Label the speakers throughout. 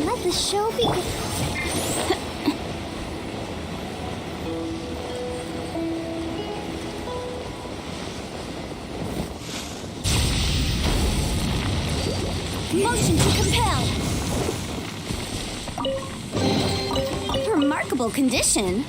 Speaker 1: Let the show begin. Motion to compel. Remarkable condition.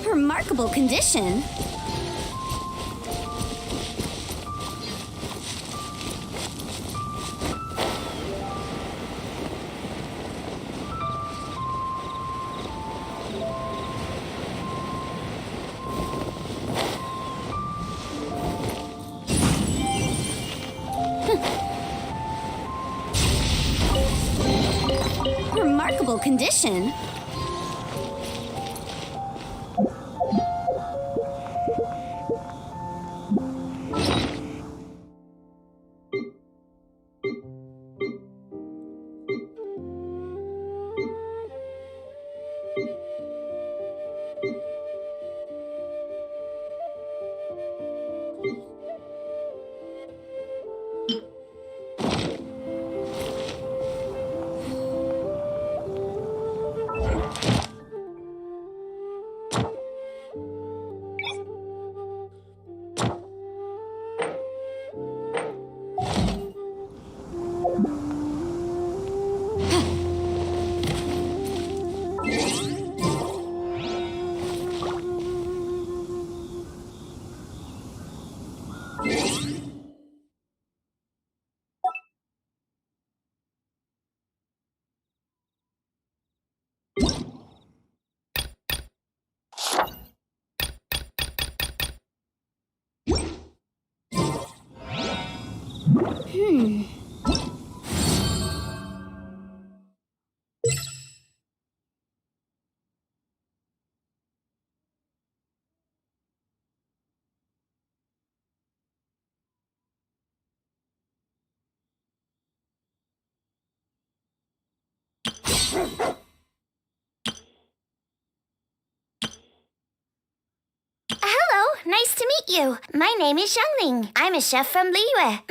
Speaker 1: Remarkable condition. Remarkable condition.
Speaker 2: Hello, nice to meet you. My name is Xiangling. I'm a chef from Liyue.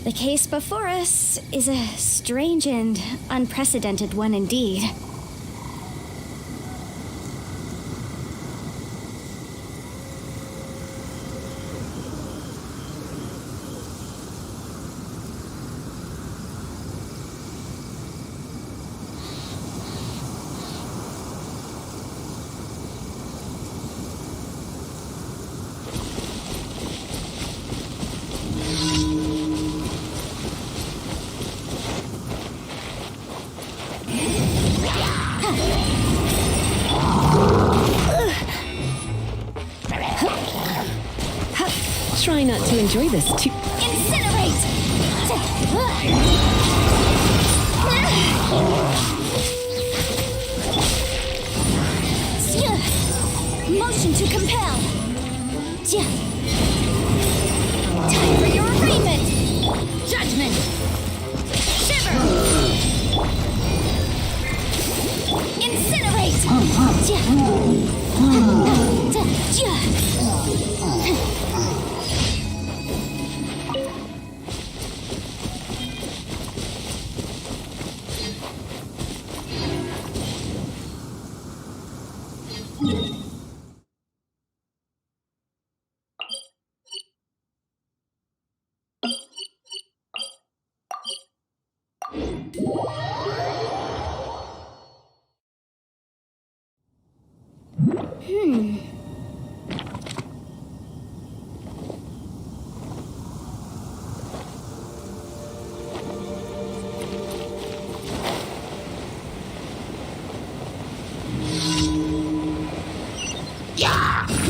Speaker 1: The case before us is a strange and unprecedented one indeed.
Speaker 3: Try not to enjoy this too.
Speaker 1: Incinerate! Motion to compel! Time for your arraignment! Judgment! Shiver! Incinerate!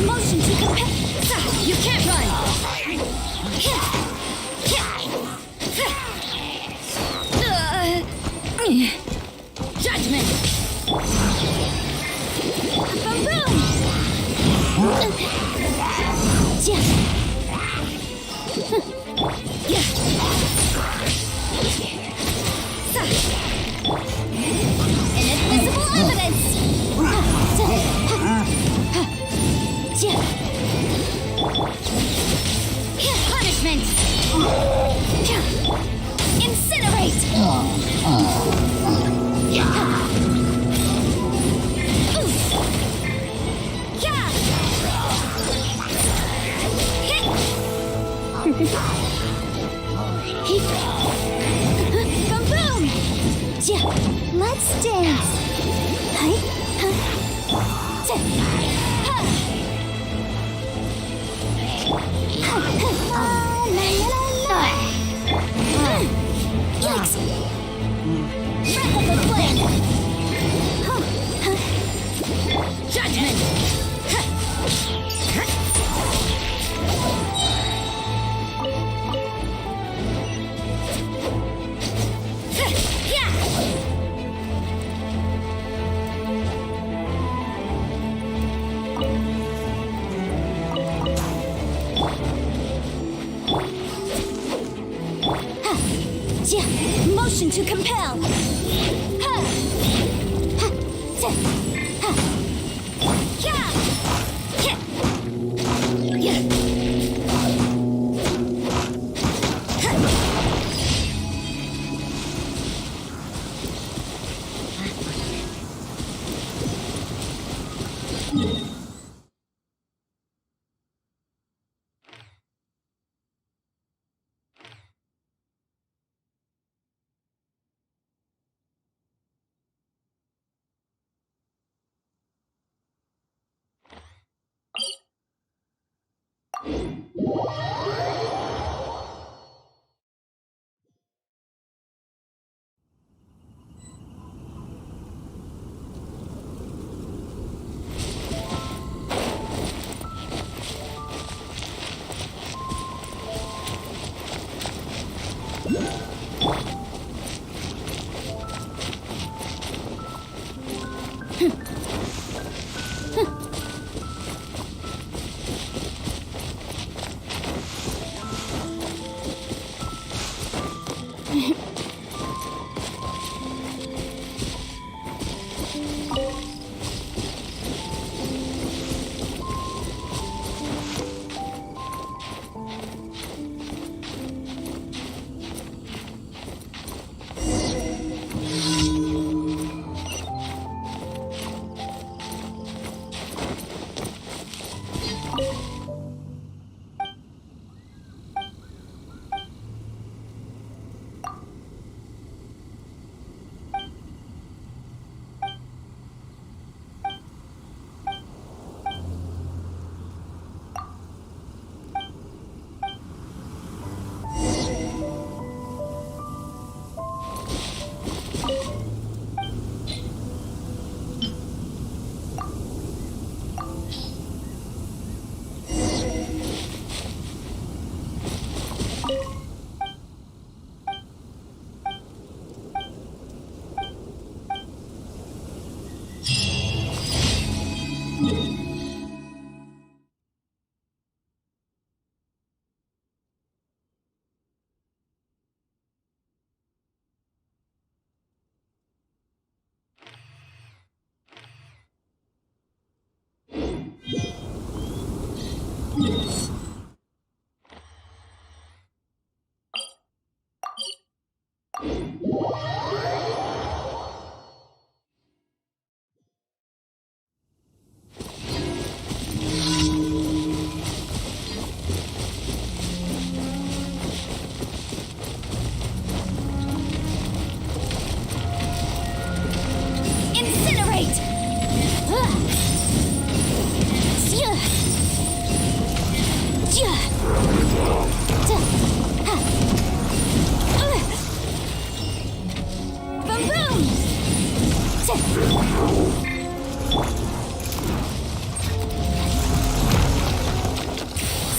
Speaker 1: Motion to compel. You can't run. Judgment. Boom. Inadmissible evidence. Punishment! Incinerate! Boom boom! Let's dance! Yikes! Breath of the flame! Judgment! Motion to compel. Ha. Ha. Ha. Yeah. Yeah.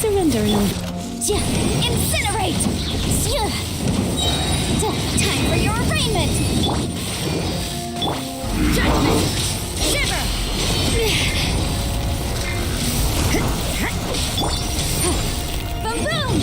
Speaker 3: Surrender and
Speaker 1: Incinerate! Time for your arraignment! Judgment! Shiver! Boom boom!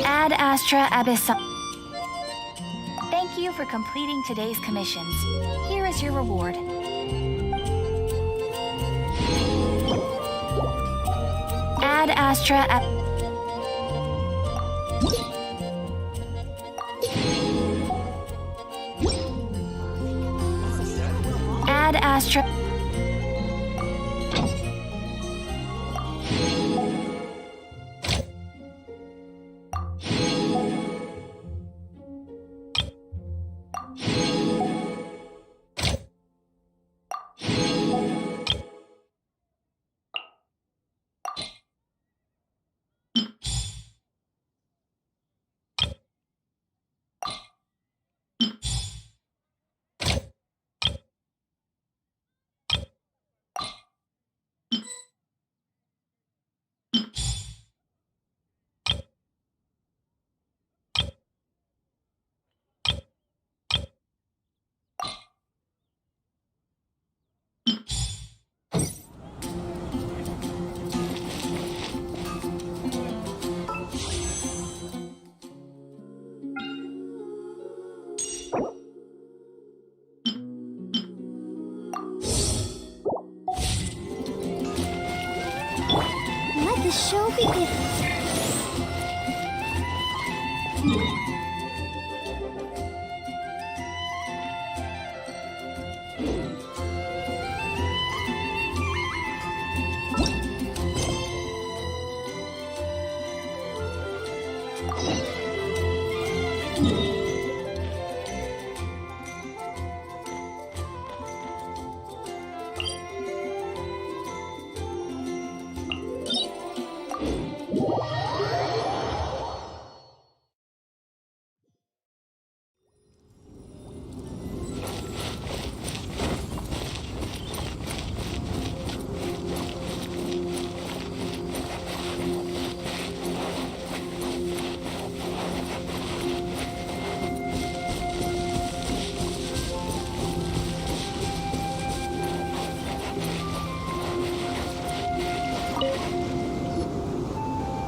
Speaker 2: Ad Astra Abyssal. Thank you for completing today's commissions. Here is your reward. Ad Astra Ad Astra
Speaker 1: Let the show begin.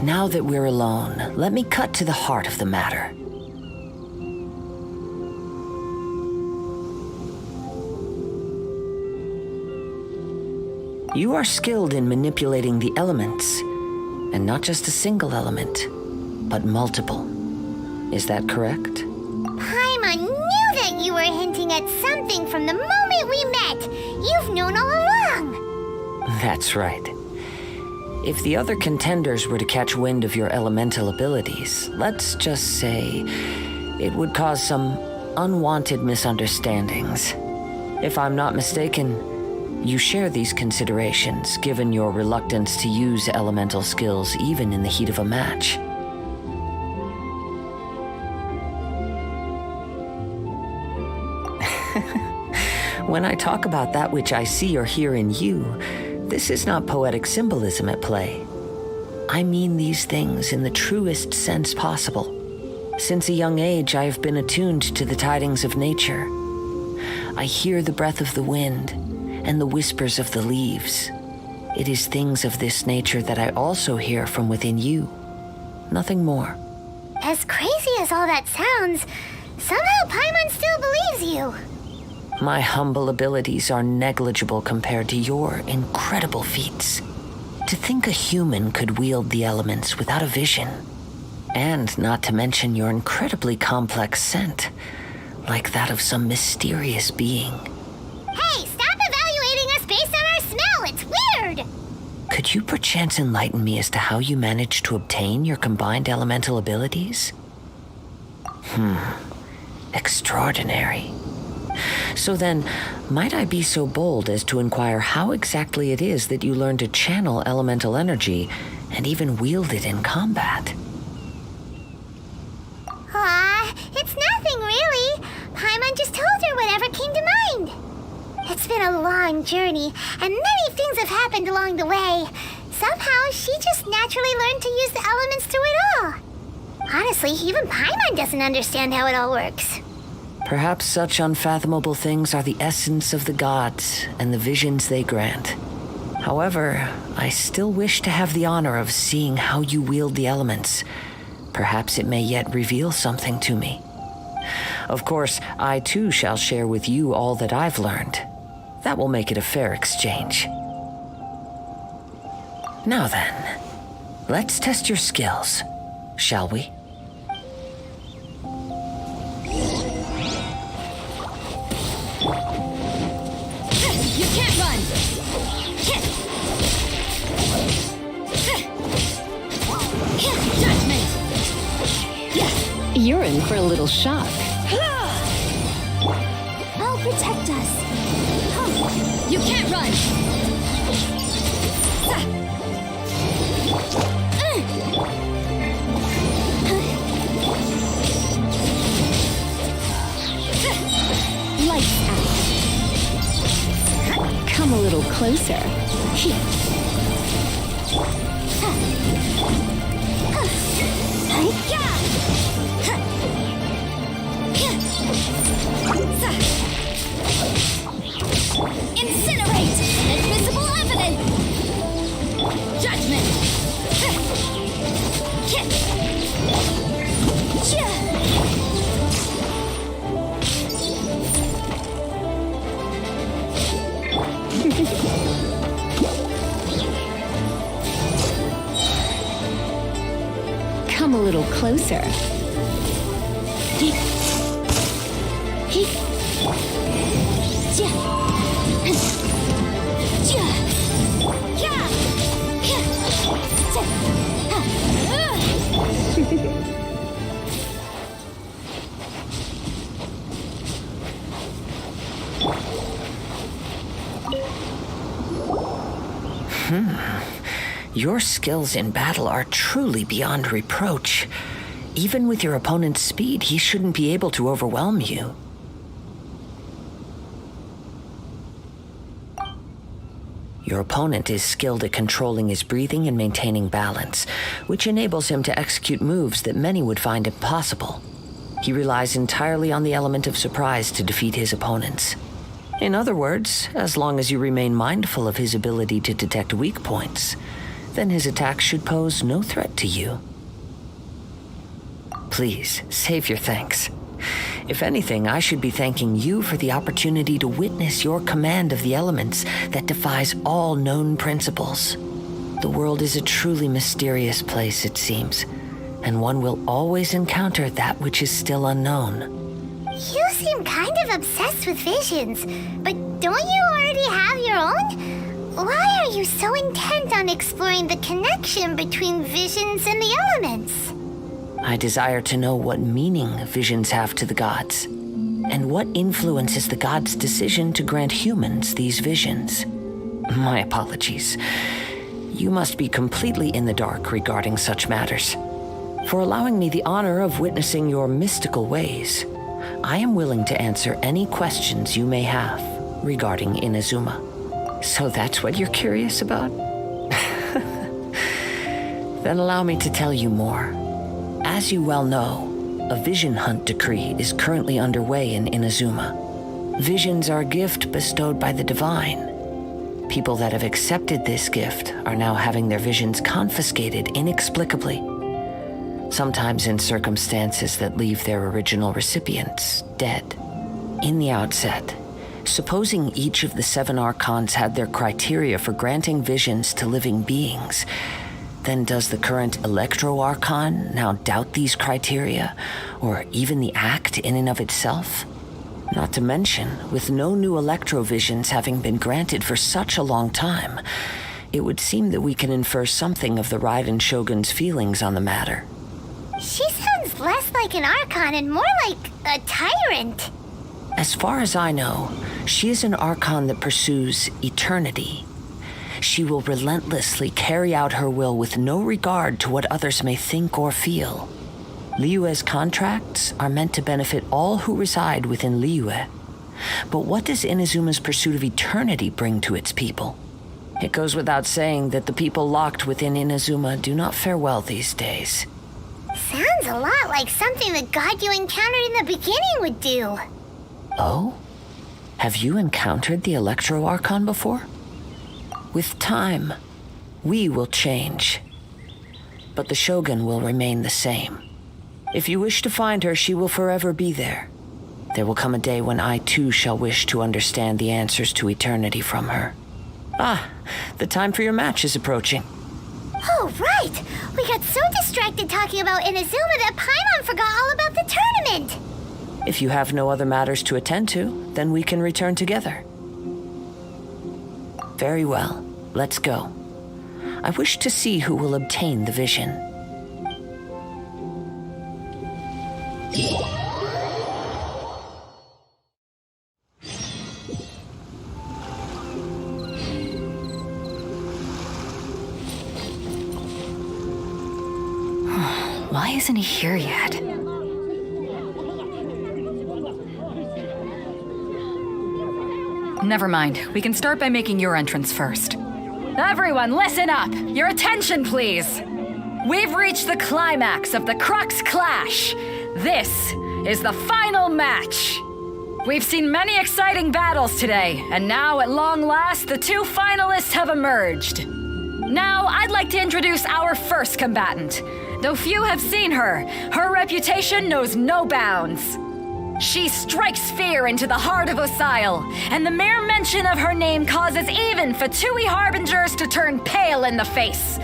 Speaker 4: Now that we're alone, let me cut to the heart of the matter. You are skilled in manipulating the elements, and not just a single element, but multiple. Is that correct?
Speaker 5: Paimon knew that you were hinting at something from the moment we met. You've known all along.
Speaker 4: That's right. If the other contenders were to catch wind of your elemental abilities, let's just say it would cause some unwanted misunderstandings. If I'm not mistaken, you share these considerations given your reluctance to use elemental skills even in the heat of a match. When I talk about that which I see or hear in you, this is not poetic symbolism at play. I mean these things in the truest sense possible. Since a young age, I have been attuned to the tidings of nature. I hear the breath of the wind and the whispers of the leaves. It is things of this nature that I also hear from within you. Nothing more.
Speaker 5: As crazy as all that sounds, somehow Paimon still believes you.
Speaker 4: My humble abilities are negligible compared to your incredible feats. To think a human could wield the elements without a vision. And not to mention your incredibly complex scent, like that of some mysterious being.
Speaker 5: Hey, stop evaluating us based on our smell. It's weird.
Speaker 4: Could you perchance enlighten me as to how you managed to obtain your combined elemental abilities? Extraordinary. So then, might I be so bold as to inquire how exactly it is that you learned to channel elemental energy and even wield it in combat?
Speaker 5: It's nothing really. Paimon just told her whatever came to mind. It's been a long journey, and many things have happened along the way. Somehow, she just naturally learned to use the elements through it all. Honestly, even Paimon doesn't understand how it all works.
Speaker 4: Perhaps such unfathomable things are the essence of the gods and the visions they grant. However, I still wish to have the honor of seeing how you wield the elements. Perhaps it may yet reveal something to me. Of course, I too shall share with you all that I've learned. That will make it a fair exchange. Now then, let's test your skills, shall we?
Speaker 1: You can't run! Judgment!
Speaker 3: You're in for a little shock.
Speaker 1: I'll protect us. You can't run!
Speaker 3: Lights out. Come a little closer.
Speaker 1: Incinerate!
Speaker 3: little closer.
Speaker 4: Your skills in battle are truly beyond reproach. Even with your opponent's speed, he shouldn't be able to overwhelm you. Your opponent is skilled at controlling his breathing and maintaining balance, which enables him to execute moves that many would find impossible. He relies entirely on the element of surprise to defeat his opponents. In other words, as long as you remain mindful of his ability to detect weak points, then his attacks should pose no threat to you. Please, save your thanks. If anything, I should be thanking you for the opportunity to witness your command of the elements that defies all known principles. The world is a truly mysterious place, it seems, and one will always encounter that which is still unknown.
Speaker 5: You seem kind of obsessed with visions, but don't you already have your own? Why are you so intent on exploring the connection between visions and the elements?
Speaker 4: I desire to know what meaning visions have to the gods, and what influences the gods' decision to grant humans these visions. My apologies. You must be completely in the dark regarding such matters. For allowing me the honor of witnessing your mystical ways, I am willing to answer any questions you may have regarding Inazuma. So that's what you're curious about? Then allow me to tell you more. As you well know, a vision hunt decree is currently underway in Inazuma. Visions are a gift bestowed by the divine. People that have accepted this gift are now having their visions confiscated inexplicably, sometimes in circumstances that leave their original recipients dead. In the outset, supposing each of the 7 archons had their criteria for granting visions to living beings, then does the current Electro-Archon now doubt these criteria, or even the act in and of itself? Not to mention, with no new Electro-Visions having been granted for such a long time, it would seem that we can infer something of the Raiden Shogun's feelings on the matter.
Speaker 5: She sounds less like an Archon and more like a tyrant.
Speaker 4: As far as I know, she is an Archon that pursues eternity. She will relentlessly carry out her will with no regard to what others may think or feel. Liyue's contracts are meant to benefit all who reside within Liyue. But what does Inazuma's pursuit of eternity bring to its people? It goes without saying that the people locked within Inazuma do not fare well these days.
Speaker 5: Sounds a lot like something the god you encountered in the beginning would do.
Speaker 4: Oh? Have you encountered the Electro-Archon before? With time, we will change. But the Shogun will remain the same. If you wish to find her, she will forever be there. There will come a day when I too shall wish to understand the answers to eternity from her. Ah, the time for your match is approaching.
Speaker 5: Oh, right! We got so distracted talking about Inazuma that Paimon forgot all about the tournament!
Speaker 4: If you have no other matters to attend to, then we can return together. Very well, let's go. I wish to see who will obtain the vision.
Speaker 2: Why isn't he here yet? Never mind. We can start by making your entrance first. Everyone, listen up! Your attention, please! We've reached the climax of the Crux Clash. This is the final match. We've seen many exciting battles today, and now, at long last, the 2 finalists have emerged. Now, I'd like to introduce our first combatant. Though few have seen her, her reputation knows no bounds. She strikes fear into the heart of Osile, and the mere mention of her name causes even Fatui Harbingers to turn pale in the face.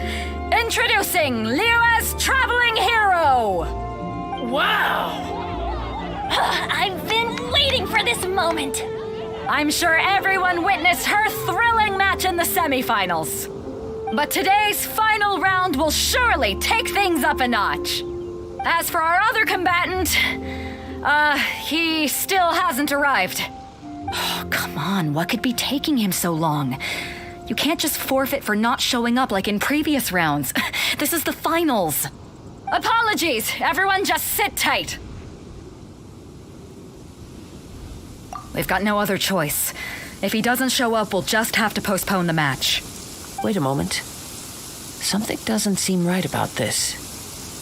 Speaker 2: Introducing Liyue's Traveling Hero!
Speaker 6: Wow!
Speaker 5: I've been waiting for this moment.
Speaker 2: I'm sure everyone witnessed her thrilling match in the semifinals. But today's final round will surely take things up a notch. As for our other combatant, he still hasn't arrived. Oh, come on, what could be taking him so long? You can't just forfeit for not showing up like in previous rounds. This is the finals. Apologies, everyone just sit tight. We've got no other choice. If he doesn't show up, we'll just have to postpone the match.
Speaker 4: Wait a moment. Something doesn't seem right about this.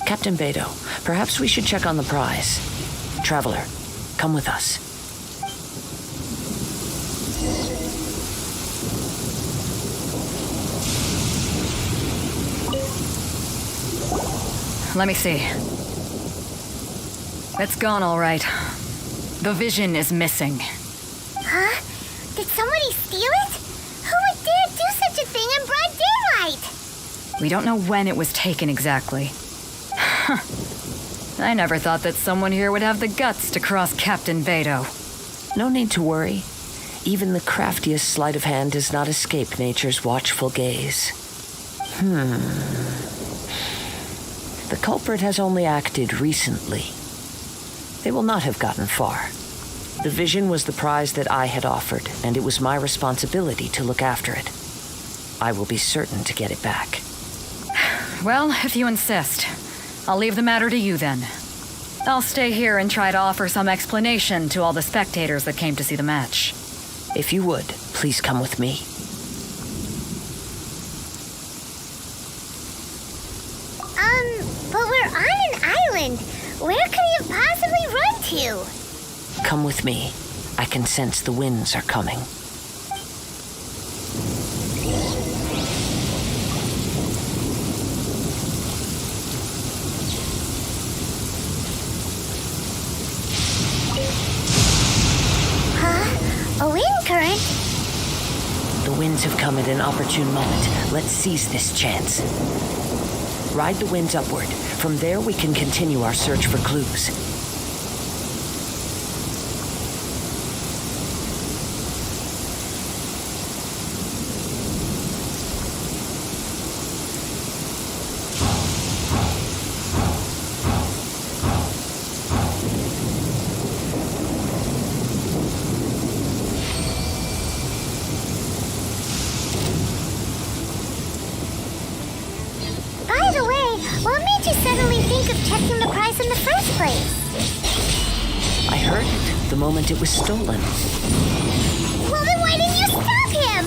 Speaker 4: Captain Beto, perhaps we should check on the prize. Traveler, come with us.
Speaker 2: Let me see. It's gone all right. The vision is missing.
Speaker 5: Huh? Did somebody steal it? Who would dare do such a thing in broad daylight?
Speaker 2: We don't know when it was taken exactly. I never thought that someone here would have the guts to cross Captain Beto.
Speaker 4: No need to worry. Even the craftiest sleight of hand does not escape nature's watchful gaze. The culprit has only acted recently. They will not have gotten far. The vision was the prize that I had offered, and it was my responsibility to look after it. I will be certain to get it back.
Speaker 2: Well, if you insist, I'll leave the matter to you then. I'll stay here and try to offer some explanation to all the spectators that came to see the match.
Speaker 4: If you would, please come with me.
Speaker 5: But we're on an island. Where could he have possibly run to?
Speaker 4: Come with me. I can sense the winds are coming.
Speaker 5: Huh? A wind current?
Speaker 4: The winds have come at an opportune moment. Let's seize this chance. Ride the winds upward. From there, we can continue our search for clues.
Speaker 5: By the way, what made you suddenly think of checking the price in the first place?
Speaker 4: I heard it the moment it was stolen.
Speaker 5: Well, then why didn't you stop him?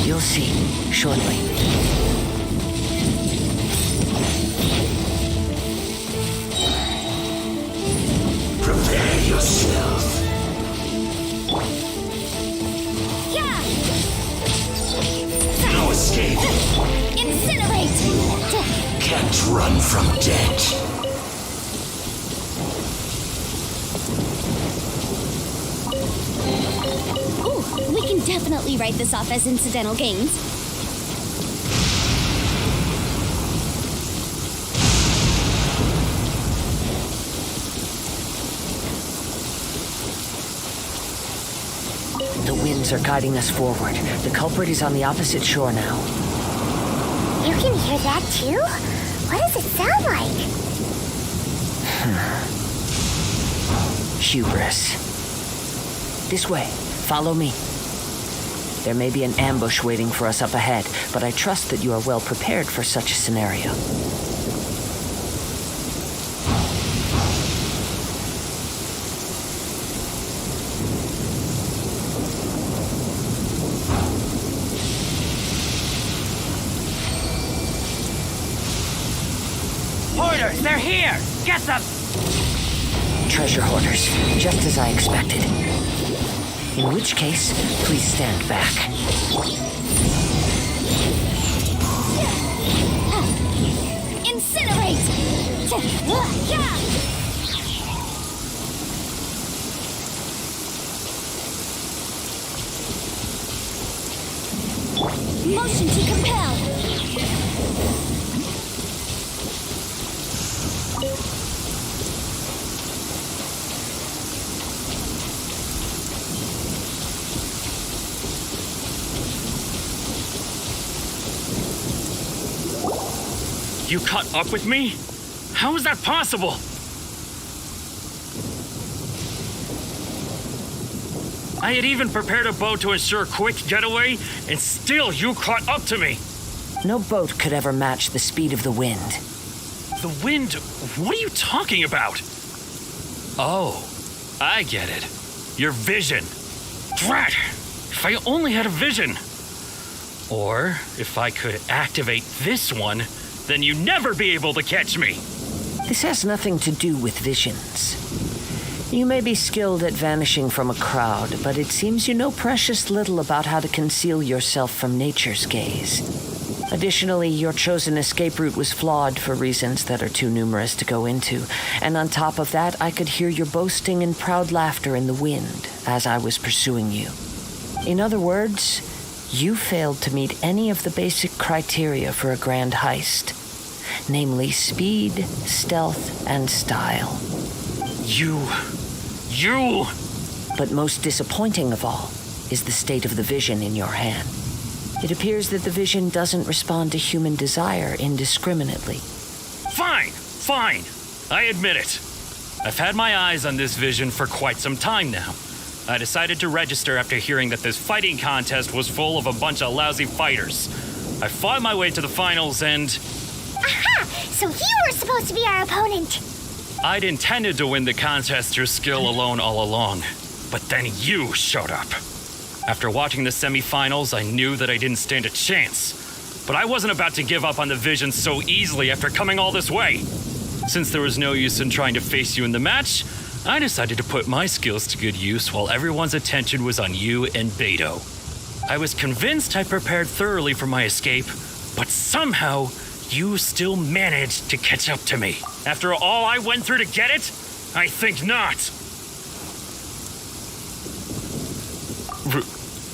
Speaker 4: You'll see shortly.
Speaker 6: Prepare yourself.
Speaker 5: Yeah!
Speaker 6: No escape.
Speaker 5: Incinerate!
Speaker 6: Can't run from death.
Speaker 1: Ooh, we can definitely write this off as incidental gains.
Speaker 4: The winds are guiding us forward. The culprit is on the opposite shore now.
Speaker 5: You can hear that too? What does it sound like?
Speaker 4: Hubris. This way. Follow me. There may be an ambush waiting for us up ahead, but I trust that you are well prepared for such a scenario.
Speaker 6: Hoarders, they're here! Get them!
Speaker 4: Treasure hoarders, just as I expected. In which case, please stand back.
Speaker 1: Incinerate! Motion to compel!
Speaker 7: You caught up with me? How is that possible? I had even prepared a boat to ensure a quick getaway, and still you caught up to me.
Speaker 4: No boat could ever match the speed of the wind.
Speaker 7: The wind? What are you talking about? Oh, I get it. Your vision. Drat! If I only had a vision. Or if I could activate this one, then you'd never be able to catch me.
Speaker 4: This has nothing to do with visions. You may be skilled at vanishing from a crowd, but it seems you know precious little about how to conceal yourself from nature's gaze. Additionally, your chosen escape route was flawed for reasons that are too numerous to go into. And on top of that, I could hear your boasting and proud laughter in the wind as I was pursuing you. In other words, you failed to meet any of the basic criteria for a grand heist. Namely, speed, stealth, and style.
Speaker 7: You...
Speaker 4: But most disappointing of all is the state of the vision in your hand. It appears that the vision doesn't respond to human desire indiscriminately.
Speaker 7: Fine. I admit it. I've had my eyes on this vision for quite some time now. I decided to register after hearing that this fighting contest was full of a bunch of lousy fighters. I fought my way to the finals and...
Speaker 5: Aha! So you were supposed to be our opponent.
Speaker 7: I'd intended to win the contest through skill alone all along, but then you showed up. After watching the semifinals, I knew that I didn't stand a chance. But I wasn't about to give up on the vision so easily after coming all this way. Since there was no use in trying to face you in the match, I decided to put my skills to good use while everyone's attention was on you and Beto. I was convinced I prepared thoroughly for my escape, but somehow you still managed to catch up to me. After all I went through to get it? I think not.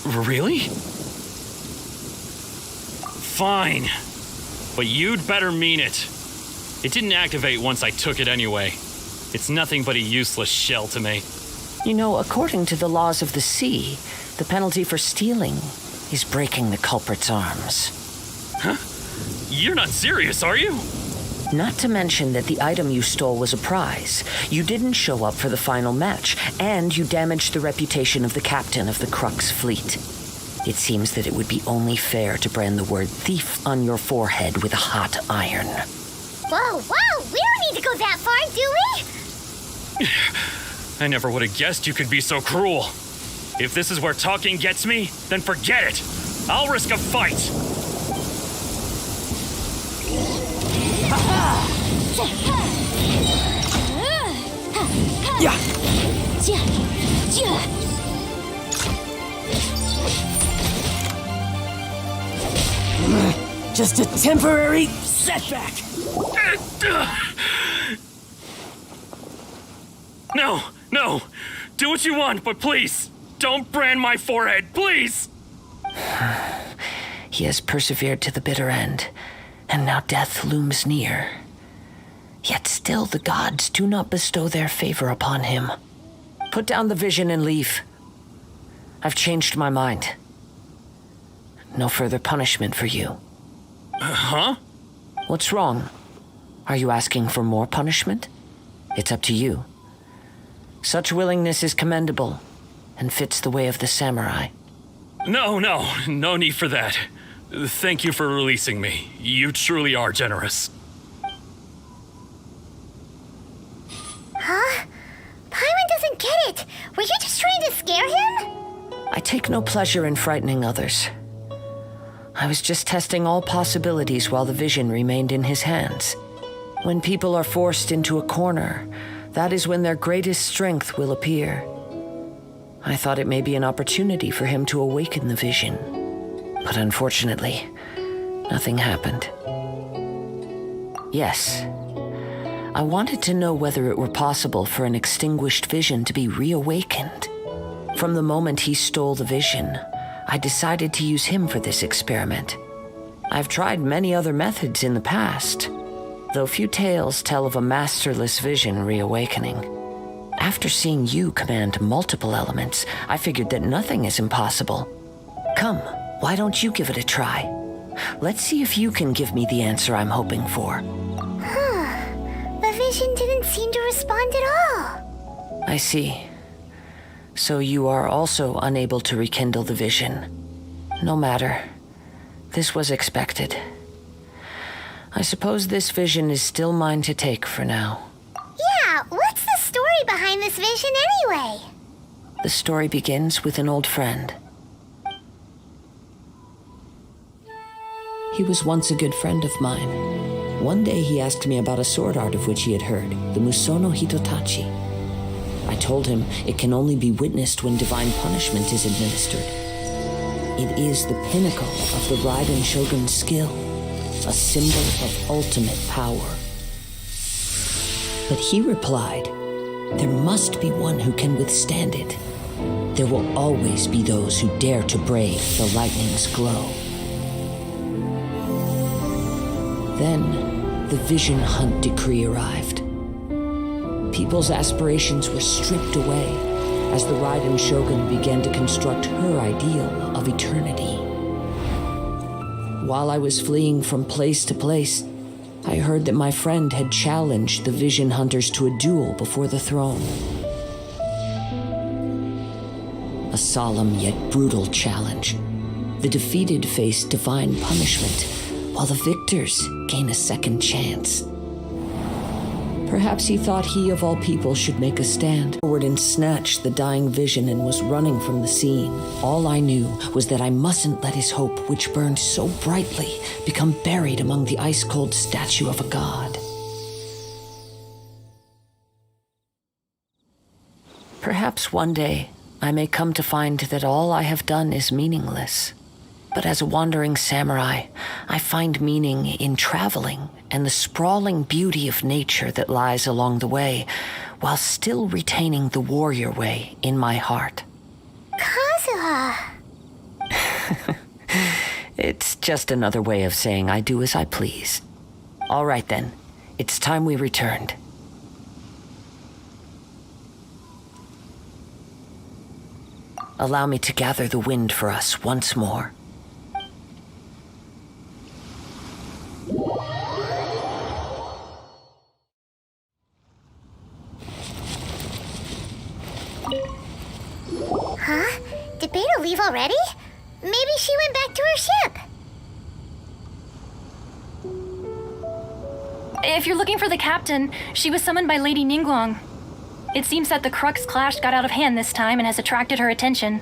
Speaker 7: Really? Fine. But you'd better mean it. It didn't activate once I took it anyway. It's nothing but a useless shell to me.
Speaker 4: You know, according to the laws of the sea, the penalty for stealing is breaking the culprit's arms.
Speaker 7: Huh? You're not serious, are you?
Speaker 4: Not to mention that the item you stole was a prize. You didn't show up for the final match, and you damaged the reputation of the captain of the Crux fleet. It seems that it would be only fair to brand the word thief on your forehead with a hot iron.
Speaker 5: Whoa, we don't need to go that far, do we?
Speaker 7: I never would have guessed you could be so cruel. If this is where talking gets me, then forget it. I'll risk a fight.
Speaker 8: Just a temporary setback.
Speaker 7: No. Do what you want, but please, don't brand my forehead, please.
Speaker 4: He has persevered to the bitter end, and now death looms near. Yet still the gods do not bestow their favor upon him. Put down the vision and leave. I've changed my mind. No further punishment for you.
Speaker 7: Huh?
Speaker 4: What's wrong? Are you asking for more punishment? It's up to you. Such willingness is commendable and fits the way of the samurai.
Speaker 7: No need for that. Thank you for releasing me. You truly are generous.
Speaker 5: Huh? Paimon doesn't get it. Were you just trying to scare him?
Speaker 4: I take no pleasure in frightening others. I was just testing all possibilities while the vision remained in his hands. When people are forced into a corner, that is when their greatest strength will appear. I thought it may be an opportunity for him to awaken the vision. But unfortunately, nothing happened. Yes, I wanted to know whether it were possible for an extinguished vision to be reawakened. From the moment he stole the vision, I decided to use him for this experiment. I've tried many other methods in the past, though few tales tell of a masterless vision reawakening. After seeing you command multiple elements, I figured that nothing is impossible. Come, why don't you give it a try? Let's see if you can give me the answer I'm hoping for.
Speaker 5: The vision didn't seem to respond at all.
Speaker 4: I see. So you are also unable to rekindle the vision. No matter. This was expected. I suppose this vision is still mine to take for now.
Speaker 5: Yeah, what's the story behind this vision anyway?
Speaker 4: The story begins with an old friend. He was once a good friend of mine. One day he asked me about a sword art of which he had heard, the Musono Hitotachi. I told him it can only be witnessed when divine punishment is administered. It is the pinnacle of the Raiden Shogun's skill, a symbol of ultimate power. But he replied, there must be one who can withstand it. There will always be those who dare to brave the lightning's glow. Then, the Vision Hunt decree arrived. People's aspirations were stripped away as the Raiden Shogun began to construct her ideal of eternity. While I was fleeing from place to place, I heard that my friend had challenged the Vision Hunters to a duel before the throne. A solemn yet brutal challenge. The defeated face divine punishment, while the victors gain a second chance. Perhaps he thought he of all people should make a stand forward and snatch the dying vision and was running from the scene. All I knew was that I mustn't let his hope, which burned so brightly, become buried among the ice-cold statue of a god. Perhaps one day I may come to find that all I have done is meaningless. But as a wandering samurai, I find meaning in traveling and the sprawling beauty of nature that lies along the way, while still retaining the warrior way in my heart.
Speaker 5: Kazuha.
Speaker 4: It's just another way of saying I do as I please. All right then, it's time we returned. Allow me to gather the wind for us once more.
Speaker 5: Huh? Did Beta leave already? Maybe she went back to her ship.
Speaker 9: If you're looking for the captain, she was summoned by Lady Ningguang. It seems that the Crux clash got out of hand this time and has attracted her attention.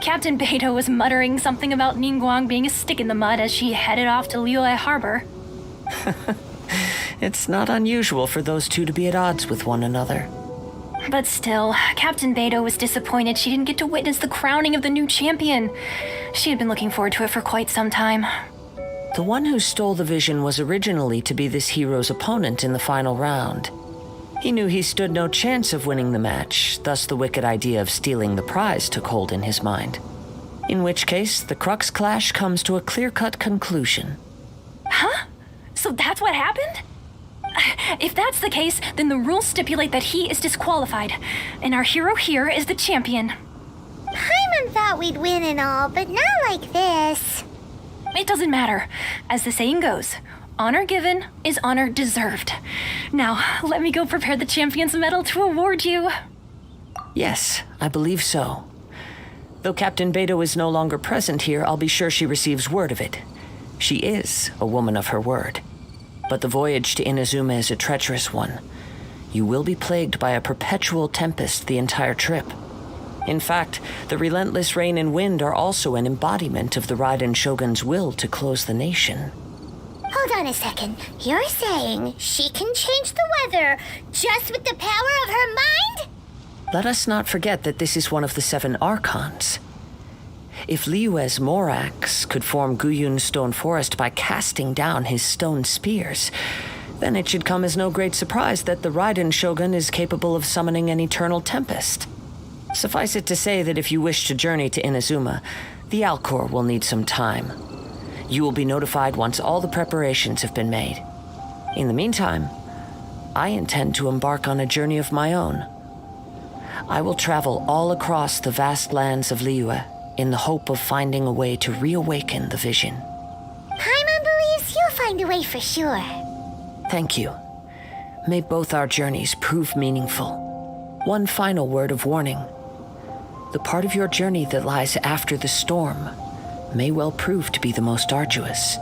Speaker 9: Captain Beto was muttering something about Ningguang being a stick in the mud as she headed off to Liyue Harbor.
Speaker 4: It's not unusual for those two to be at odds with one another.
Speaker 9: But still, Captain Beto was disappointed she didn't get to witness the crowning of the new champion. She had been looking forward to it for quite some time.
Speaker 4: The one who stole the vision was originally to be this hero's opponent in the final round. He knew he stood no chance of winning the match, thus the wicked idea of stealing the prize took hold in his mind. In which case, the Crux clash comes to a clear-cut conclusion.
Speaker 9: Huh? So that's what happened? If that's the case, then the rules stipulate that he is disqualified, and our hero here is the champion.
Speaker 5: Paimon thought we'd win and all, but not like this.
Speaker 9: It doesn't matter. As the saying goes, honor given is honor deserved. Now, let me go prepare the champion's medal to award you.
Speaker 4: Yes, I believe so. Though Captain Beto is no longer present here, I'll be sure she receives word of it. She is a woman of her word. But the voyage to Inazuma is a treacherous one. You will be plagued by a perpetual tempest the entire trip. In fact, the relentless rain and wind are also an embodiment of the Raiden Shogun's will to close the nation.
Speaker 5: Hold on a second. You're saying she can change the weather just with the power of her mind?
Speaker 4: Let us not forget that this is one of the 7 Archons. If Liyue's Morax could form Guyun's stone forest by casting down his stone spears, then it should come as no great surprise that the Raiden Shogun is capable of summoning an eternal tempest. Suffice it to say that if you wish to journey to Inazuma, the Alcor will need some time. You will be notified once all the preparations have been made. In the meantime, I intend to embark on a journey of my own. I will travel all across the vast lands of Liyue in the hope of finding a way to reawaken the vision.
Speaker 5: find a way for sure.
Speaker 4: Thank you. May both our journeys prove meaningful. One final word of warning. The part of your journey that lies after the storm may well prove to be the most arduous.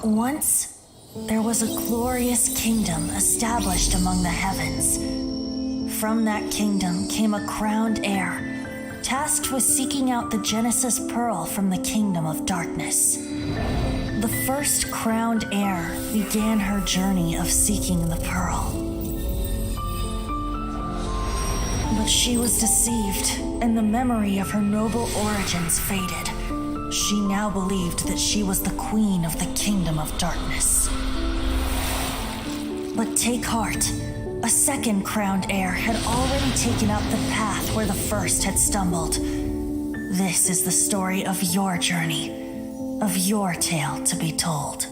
Speaker 10: Once, there was a glorious kingdom established among the heavens. From that kingdom came a crowned heir, tasked with seeking out the Genesis Pearl from the kingdom of darkness. The first crowned heir began her journey of seeking the pearl. But she was deceived, and the memory of her noble origins faded. She now believed that she was the queen of the kingdom of darkness. But take heart. A second crowned heir had already taken up the path where the first had stumbled. This is the story of your journey, of your tale to be told.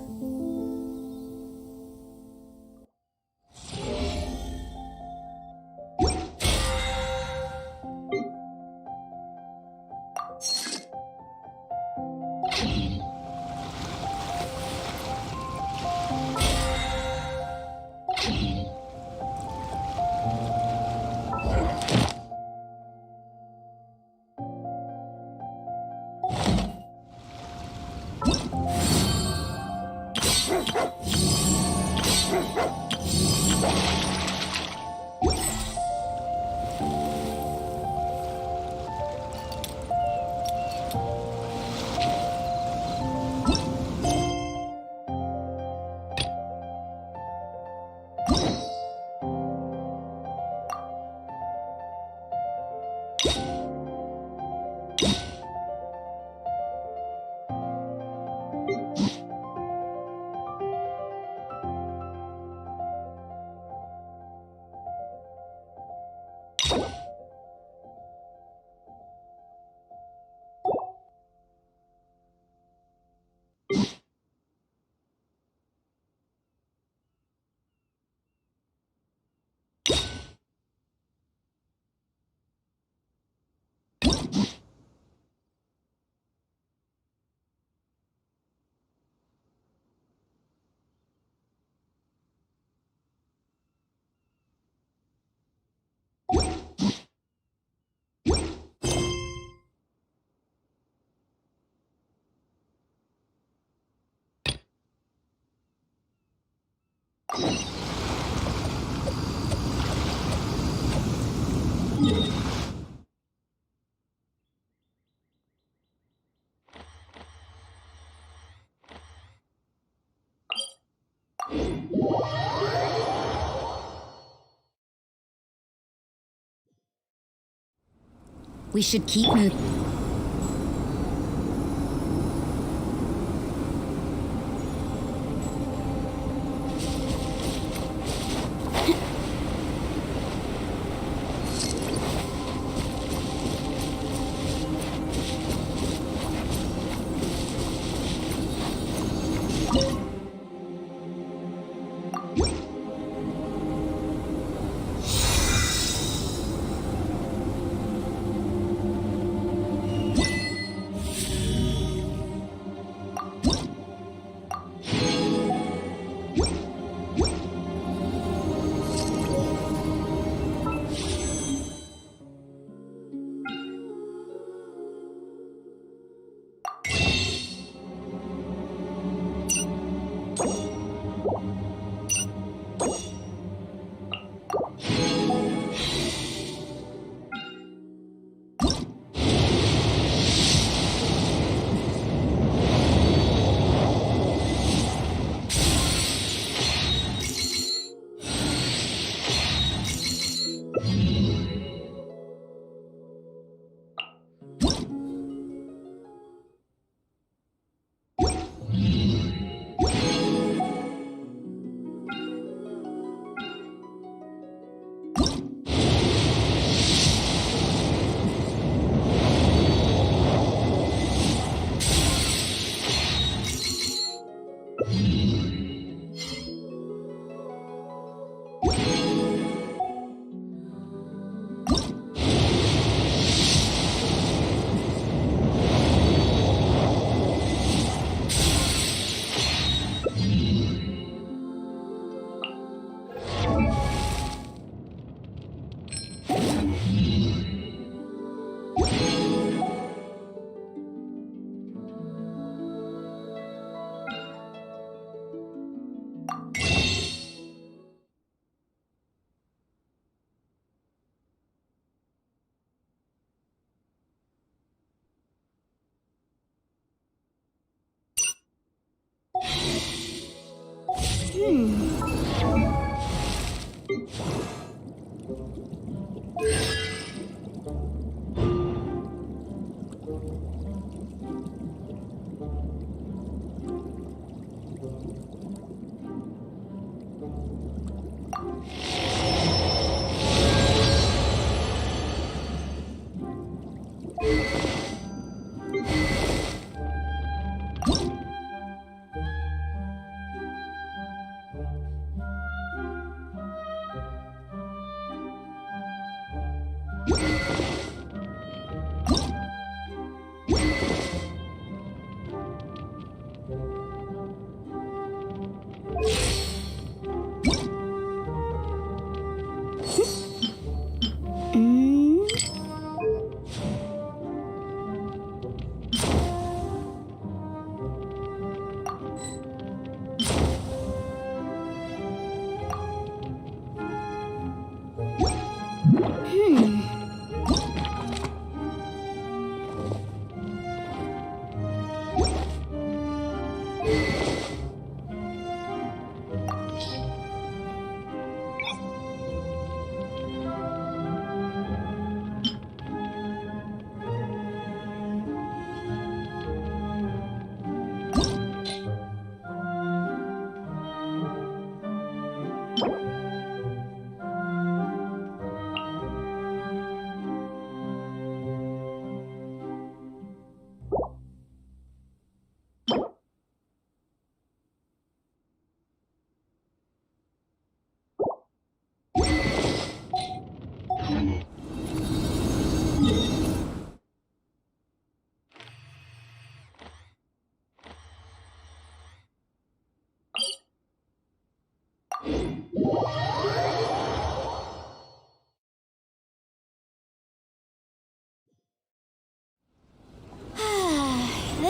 Speaker 1: We should keep moving.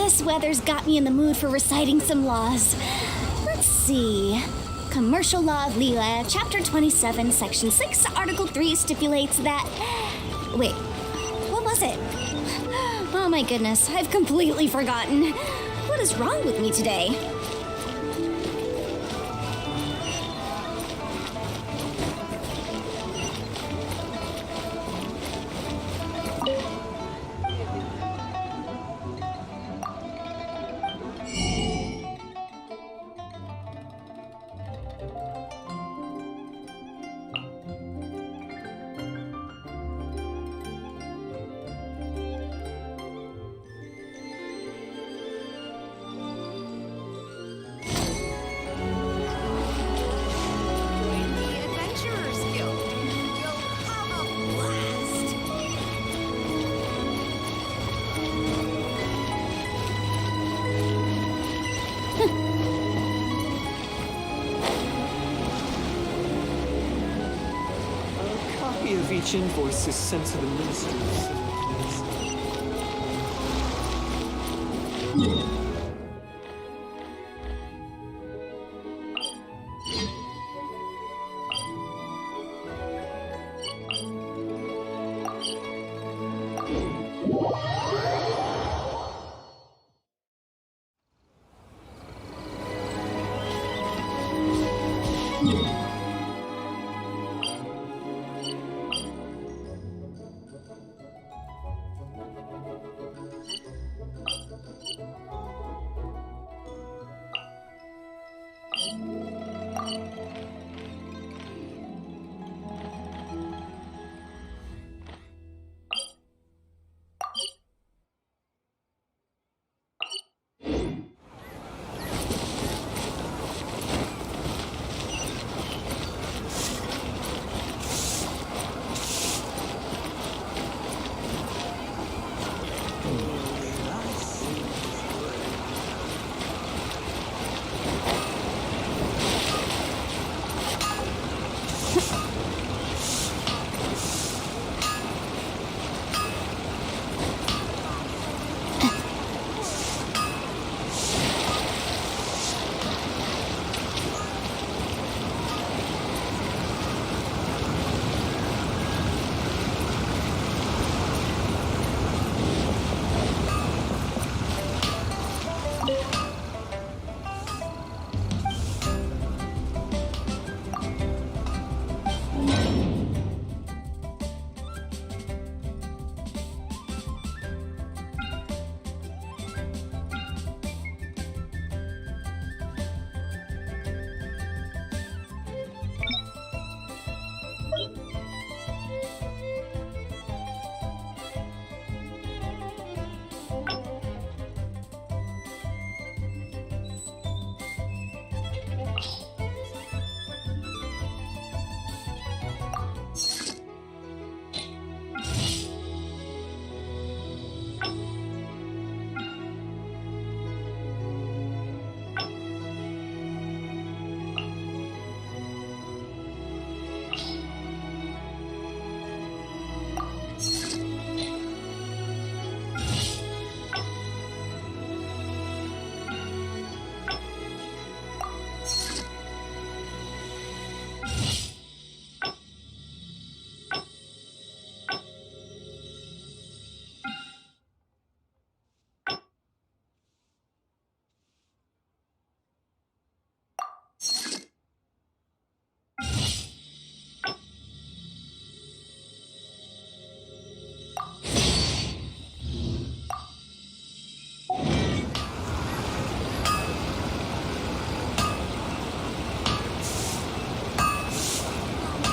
Speaker 1: This weather's got me in the mood for reciting some laws. Let's see. Commercial Law of Leela, Chapter 27, Section 6, Article 3 stipulates that... Wait, what was it? Oh my goodness, I've completely forgotten. What is wrong with me today?
Speaker 8: Of each invoice is sent to the Ministry of Civil Affairs.